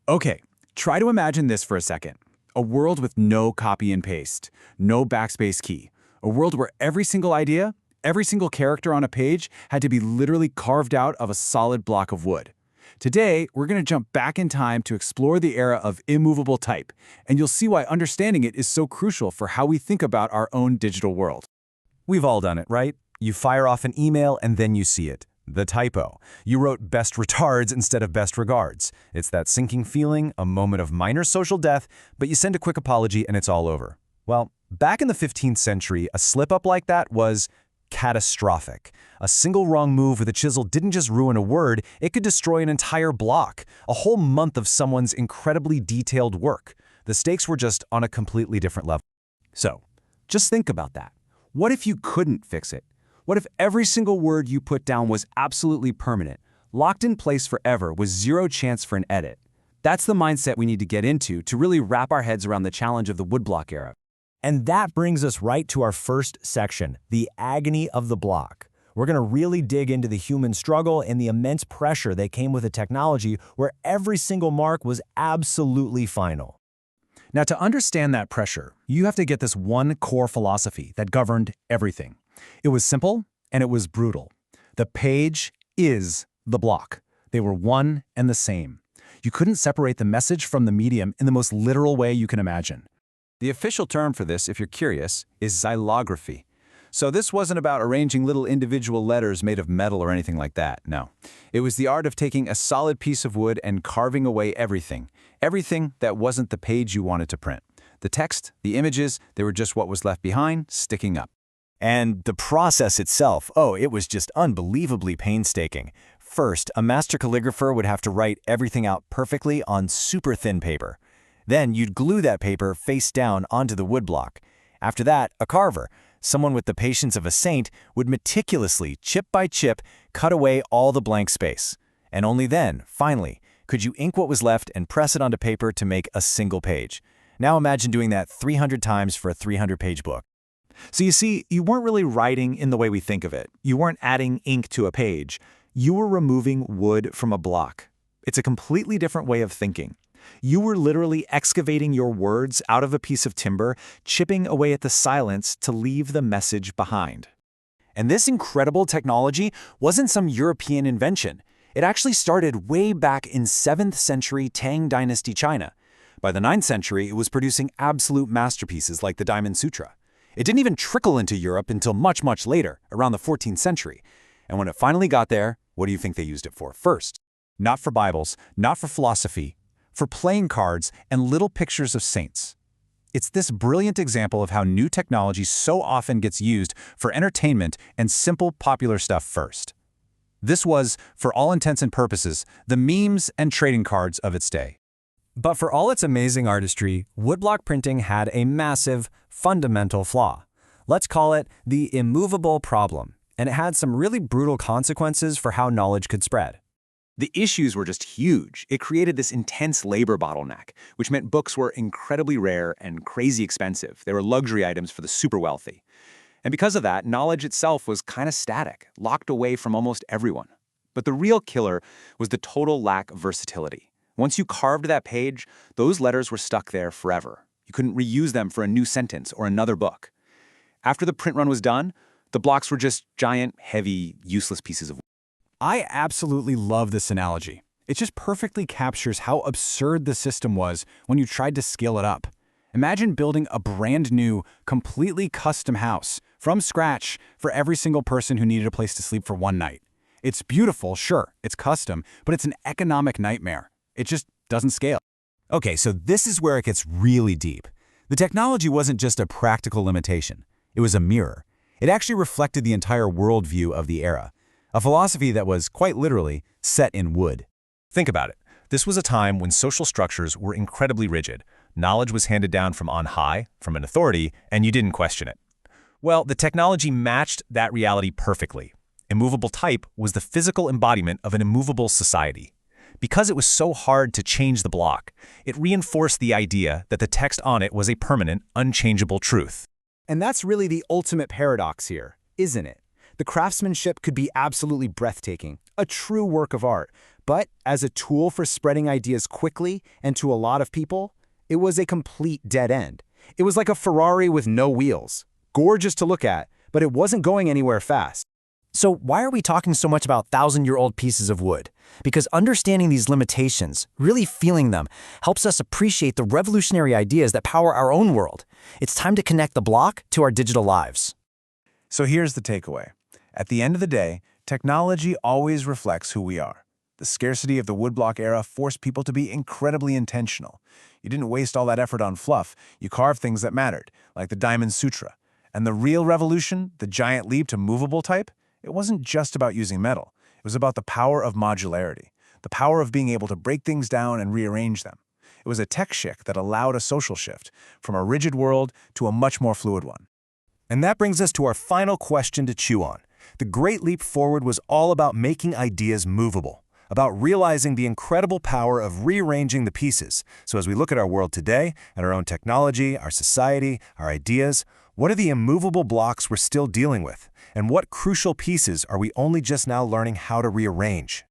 Okay, try to imagine this for a second. A world with no copy and paste, no backspace key. A world where every single idea, every single character on a page had to be literally carved out of a solid block of wood. Today, we're going to jump back in time to explore the era of immovable type, and you'll see why understanding it is so crucial for how we think about our own digital world. We've all done it, right? You fire off an email and then you see it. The typo. You wrote best retards instead of best regards. It's that sinking feeling, a moment of minor social death, but you send a quick apology and it's all over. Well, back in the 15th century, a slip-up like that was catastrophic. A single wrong move with a chisel didn't just ruin a word, it could destroy an entire block, a whole month of someone's incredibly detailed work. The stakes were just on a completely different level. So, just think about that. What if you couldn't fix it? What if every single word you put down was absolutely permanent, locked in place forever with zero chance for an edit? That's the mindset we need to get into to really wrap our heads around the challenge of the woodblock era. And that brings us right to our first section, the agony of the block. We're going to really dig into the human struggle and the immense pressure that came with a technology where every single mark was absolutely final. Now, to understand that pressure, you have to get this one core philosophy that governed everything. It was simple and it was brutal. The page is the block. They were one and the same. You couldn't separate the message from the medium in the most literal way you can imagine. The official term for this, if you're curious, is xylography. So this wasn't about arranging little individual letters made of metal or anything like that, no. It was the art of taking a solid piece of wood and carving away everything that wasn't the page you wanted to print. The text, the images, they were just what was left behind, sticking up. And the process itself, it was just unbelievably painstaking. First, a master calligrapher would have to write everything out perfectly on super thin paper. Then you'd glue that paper face down onto the woodblock. After that, a carver, someone with the patience of a saint, would meticulously, chip by chip, cut away all the blank space. And only then, finally, could you ink what was left and press it onto paper to make a single page. Now imagine doing that 300 times for a 300-page book. So you see, you weren't really writing in the way we think of it. You weren't adding ink to a page. You were removing wood from a block. It's a completely different way of thinking. You were literally excavating your words out of a piece of timber, chipping away at the silence to leave the message behind. And this incredible technology wasn't some European invention. It actually started way back in 7th century Tang Dynasty China. By the 9th century, it was producing absolute masterpieces like the Diamond Sutra. It didn't even trickle into Europe until much, much later, around the 14th century. And when it finally got there, what do you think they used it for first? Not for Bibles, not for philosophy, for playing cards and little pictures of saints. It's this brilliant example of how new technology so often gets used for entertainment and simple, popular stuff first. This was, for all intents and purposes, the memes and trading cards of its day. But for all its amazing artistry, woodblock printing had a massive, fundamental flaw. Let's call it the immovable problem, and it had some really brutal consequences for how knowledge could spread. The issues were just huge. It created this intense labor bottleneck, which meant books were incredibly rare and crazy expensive. They were luxury items for the super wealthy. And because of that, knowledge itself was kind of static, locked away from almost everyone. But the real killer was the total lack of versatility. Once you carved that page, those letters were stuck there forever. You couldn't reuse them for a new sentence or another book. After the print run was done, the blocks were just giant, heavy, useless pieces of wood. I absolutely love this analogy. It just perfectly captures how absurd the system was when you tried to scale it up. Imagine building a brand new, completely custom house from scratch for every single person who needed a place to sleep for one night. It's beautiful, sure, it's custom, but it's an economic nightmare. It just doesn't scale. Okay, so this is where it gets really deep. The technology wasn't just a practical limitation. It was a mirror. It actually reflected the entire worldview of the era, a philosophy that was, quite literally, set in wood. Think about it. This was a time when social structures were incredibly rigid. Knowledge was handed down from on high, from an authority, and you didn't question it. Well, the technology matched that reality perfectly. Immovable type was the physical embodiment of an immovable society. Because it was so hard to change the block, it reinforced the idea that the text on it was a permanent, unchangeable truth. And that's really the ultimate paradox here, isn't it? The craftsmanship could be absolutely breathtaking, a true work of art, But as a tool for spreading ideas quickly and to a lot of people, it was a complete dead end. It was like a Ferrari with no wheels. Gorgeous to look at, but it wasn't going anywhere fast. So why are we talking so much about thousand-year-old pieces of wood? Because understanding these limitations, really feeling them, helps us appreciate the revolutionary ideas that power our own world. It's time to connect the block to our digital lives. So here's the takeaway. At the end of the day, technology always reflects who we are. The scarcity of the woodblock era forced people to be incredibly intentional. You didn't waste all that effort on fluff. You carved things that mattered, like the Diamond Sutra. And the real revolution, the giant leap to movable type, it wasn't just about using metal. It was about the power of modularity, the power of being able to break things down and rearrange them. It was a tech shift that allowed a social shift from a rigid world to a much more fluid one. And that brings us to our final question to chew on. The Great Leap Forward was all about making ideas movable, about realizing the incredible power of rearranging the pieces. So as we look at our world today, at our own technology, our society, our ideas, what are the immovable blocks we're still dealing with? And what crucial pieces are we only just now learning how to rearrange?